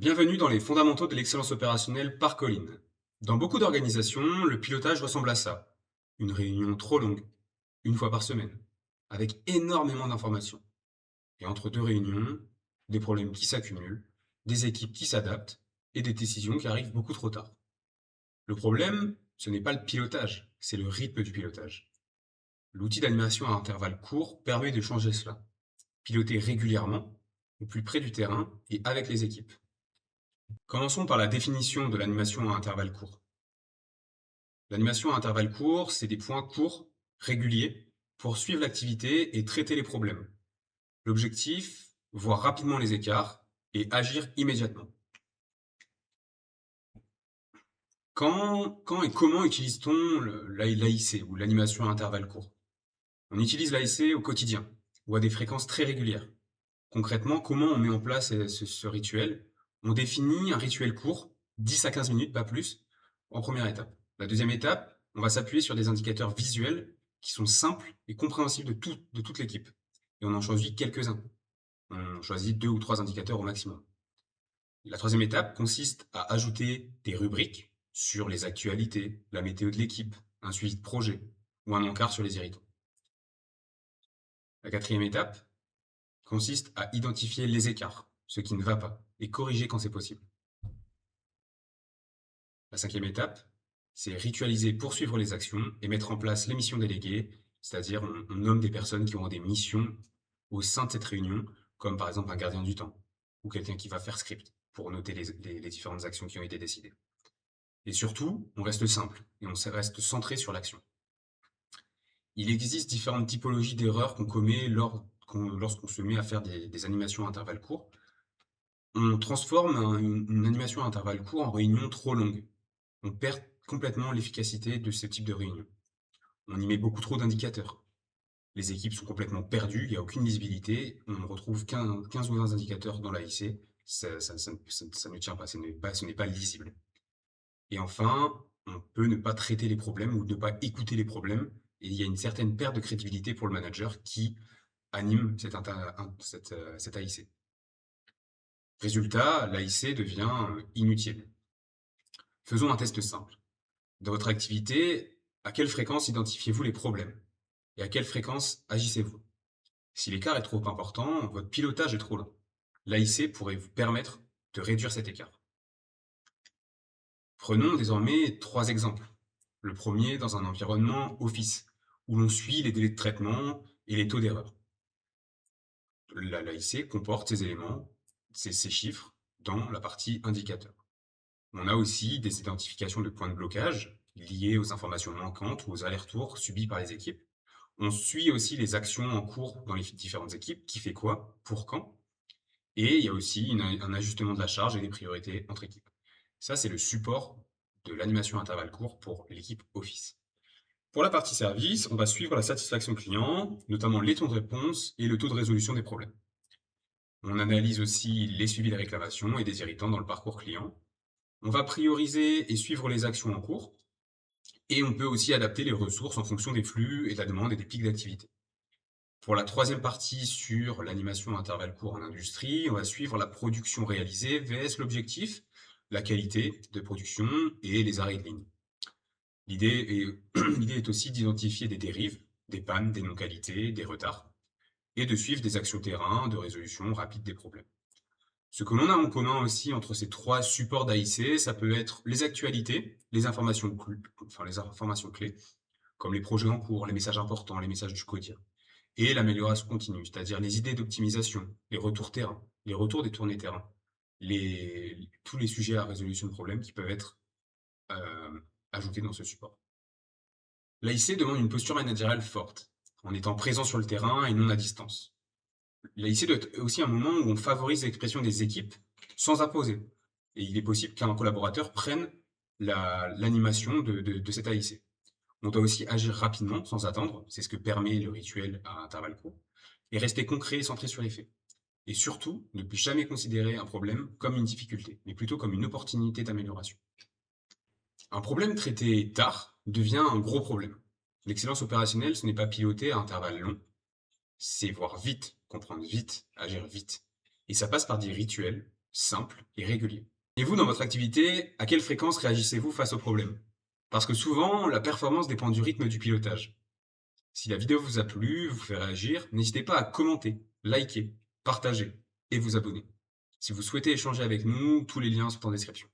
Bienvenue dans les fondamentaux de l'excellence opérationnelle par Colline. Dans beaucoup d'organisations, le pilotage ressemble à ça. Une réunion trop longue, une fois par semaine, avec énormément d'informations. Et entre deux réunions, des problèmes qui s'accumulent, des équipes qui s'adaptent et des décisions qui arrivent beaucoup trop tard. Le problème, ce n'est pas le pilotage, c'est le rythme du pilotage. L'outil d'animation à intervalles courts permet de changer cela. Piloter régulièrement, au plus près du terrain et avec les équipes. Commençons par la définition de l'animation à intervalles courts. L'animation à intervalles courts, c'est des points courts, réguliers, pour suivre l'activité et traiter les problèmes. L'objectif, voir rapidement les écarts et agir immédiatement. Quand et comment utilise-t-on l'AIC ou l'animation à intervalles courts? On utilise l'AIC au quotidien ou à des fréquences très régulières. Concrètement, comment on met en place ce rituel? On définit un rituel court, 10 à 15 minutes, pas plus, en première étape. La deuxième étape, on va s'appuyer sur des indicateurs visuels qui sont simples et compréhensibles de toute l'équipe. Et on en choisit quelques-uns. On choisit 2 ou 3 indicateurs au maximum. La troisième étape consiste à ajouter des rubriques sur les actualités, la météo de l'équipe, un suivi de projet ou un encart sur les irritants. La quatrième étape consiste à identifier les écarts, ce qui ne va pas, et corriger quand c'est possible. La cinquième étape, c'est ritualiser, poursuivre les actions et mettre en place les missions déléguées, c'est-à-dire on nomme des personnes qui auront des missions au sein de cette réunion, comme par exemple un gardien du temps, ou quelqu'un qui va faire script pour noter les différentes actions qui ont été décidées. Et surtout, on reste simple, et on reste centré sur l'action. Il existe différentes typologies d'erreurs qu'on commet lorsqu'on se met à faire des animations à intervalles courts. On transforme une animation à intervalles courts en réunion trop longue. On perd complètement l'efficacité de ce type de réunion. On y met beaucoup trop d'indicateurs. Les équipes sont complètement perdues, il n'y a aucune lisibilité. On retrouve 15 ou 20 indicateurs dans l'AIC. Ça ne tient pas, ce n'est pas lisible. Et enfin, on peut ne pas traiter les problèmes ou ne pas écouter les problèmes. Et il y a une certaine perte de crédibilité pour le manager qui anime cette AIC. Résultat, l'AIC devient inutile. Faisons un test simple. Dans votre activité, à quelle fréquence identifiez-vous les problèmes? Et à quelle fréquence agissez-vous? Si l'écart est trop important, votre pilotage est trop lent. L'AIC pourrait vous permettre de réduire cet écart. Prenons désormais 3 exemples. Le premier dans un environnement Office, où l'on suit les délais de traitement et les taux d'erreur. L'AIC comporte ces éléments, ces chiffres, dans la partie indicateurs. On a aussi des identifications de points de blocage liés aux informations manquantes ou aux allers-retours subis par les équipes. On suit aussi les actions en cours dans les différentes équipes, qui fait quoi, pour quand. Et il y a aussi un ajustement de la charge et des priorités entre équipes. Ça, c'est le support de l'animation intervalle court pour l'équipe Office. Pour la partie service, on va suivre la satisfaction client, notamment les taux de réponse et le taux de résolution des problèmes. On analyse aussi les suivis des réclamations et des irritants dans le parcours client. On va prioriser et suivre les actions en cours. Et on peut aussi adapter les ressources en fonction des flux et de la demande et des pics d'activité. Pour la troisième partie sur l'animation à intervalles courts en industrie, on va suivre la production réalisée vs l'objectif, la qualité de production et les arrêts de ligne. L'idée est aussi d'identifier des dérives, des pannes, des non-qualités, des retards, et de suivre des actions terrain de résolution rapide des problèmes. Ce que l'on a en commun aussi entre ces 3 supports d'AIC, ça peut être les actualités, les informations clés, comme les projets en cours, les messages importants, les messages du quotidien, et l'amélioration continue, c'est-à-dire les idées d'optimisation, les retours terrain, les retours des tournées terrain, tous les sujets à résolution de problèmes qui peuvent être ajoutés dans ce support. L'AIC demande une posture managériale forte, en étant présent sur le terrain et non à distance. L'AIC doit être aussi un moment où on favorise l'expression des équipes sans imposer. Et il est possible qu'un collaborateur prenne l'animation de cette AIC. On doit aussi agir rapidement, sans attendre, c'est ce que permet le rituel à intervalles courts, et rester concret et centré sur les faits. Et surtout, ne plus jamais considérer un problème comme une difficulté, mais plutôt comme une opportunité d'amélioration. Un problème traité tard devient un gros problème. L'excellence opérationnelle, ce n'est pas piloter à intervalles longs, c'est voir vite, comprendre vite, agir vite. Et ça passe par des rituels simple et régulier. Et vous, dans votre activité, à quelle fréquence réagissez-vous face aux problèmes? Parce que souvent, la performance dépend du rythme du pilotage. Si la vidéo vous a plu, vous fait réagir, n'hésitez pas à commenter, liker, partager et vous abonner. Si vous souhaitez échanger avec nous, tous les liens sont en description.